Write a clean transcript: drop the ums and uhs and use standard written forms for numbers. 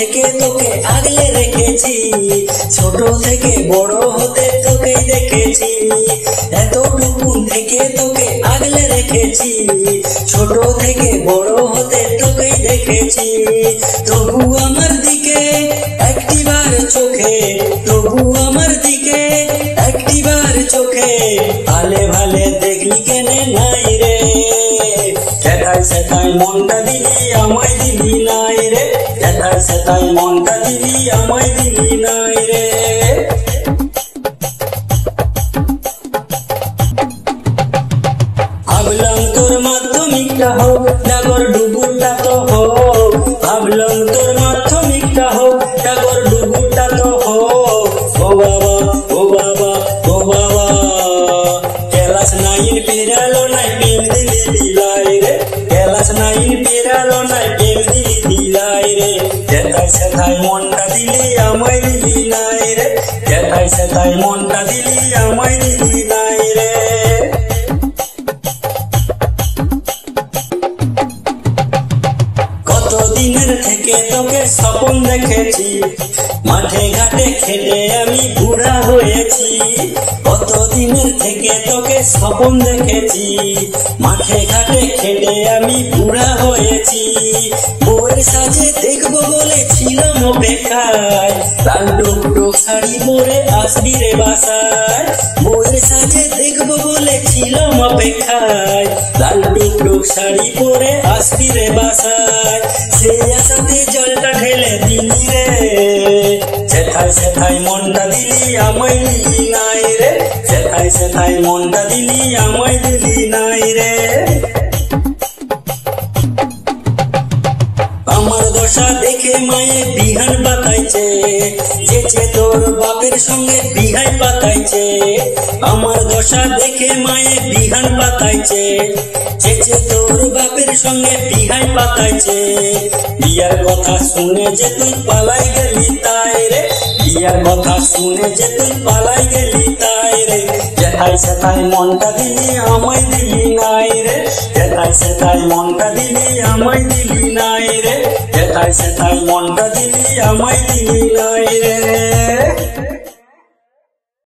থেকে তোকে আগলে রেখেছি, ছোট থেকে বড় হতে তোকেই দেখেছি। এতটুকু থেকে তোকে আগলে রেখেছি, ছোট থেকে বড় হতে তোকেই দেখেছি। তবু আমার দিকে একটিবার চোখে, তবু আমার দিকে একটিবার চোখে ভালে ভালে দেখলি কেনে নাই রে। সেটাই সেটাই মনটা দিলি আমায় দিলি নাই রে, সেটাই সেটাই মনটা দিলি আমায় দিলি নাই রে। ভাবলাম তোর মাধ্যমিকটা হোক, ডাগর ডুবুরটা তো হোক। ভাবলাম তোর মাধ্যমিকটা হোক, ডাগর ডুবুরটা তো হোক। ও বাবা ও বাবা ও বাবা, ক্লাস 9 পেরালো নাই প্রেম দিলি দিলাই রে, ক্লাস 9 পেরালো নাই প্রেম দিলি দিলাই রে। যেটাই সেটাই মনটা দিলি আমায় দিলি নাই রে, যেটাই সেটাই মনটা দিলি আমায় দিলি নাই রে। কতদিনের থেকে তোকে স্বপ্ন দেখেছি, মাঠে ঘাটে খেলে আমি বুড়া হয়েছি। কতদিনের থেকে তোকে স্বপ্ন দেখেছি, মাঠে ঘাটে খেলে আমি বুড়া হয়েছি। বউয়ের সাজে দেখবো বলেছিলাম অপেক্ষায়, লাল টুকটুক শাড়ি পরে আসবি রে বাসায়। বউয়ের সাজে দেখবো বলেছিলাম অপেক্ষায়, লাল টুকটুক শাড়ি পরে আসবি রে বাসায়। সেই আশাতে জলটা ঢেলে দিলি রে, সেটাই সেটাই মনটা দিলি আমায় দিলি নাই রে, সেটাই সেটাই মনটা দিলি আমায় দিলি নাই রে। আমার দশা দেখে মায়ে বিহান পাতাইছে, যেচে তোর বাপের সঙ্গে বিহাই পাতাইছে। আমার দশা দেখে মায়ে বিহান পাতাইছে, যেচে তোর বাপের সঙ্গে বিহাই পাতাইছে। বিয়ার কথা শুনে যে তুই পালাই গেলি তাই রে, বিয়ার কথা শুনে যে তুই পালাই গেলি তাই রে। যেটাই সেটাই মনটা দিলি আমায় দিলি নাই রে, যেটাই সেটাই মনটা দিলি আমায় দিলি নাই রে, যেটাই সেটাই মনটা দিলি আমায় দিলি নাই রে।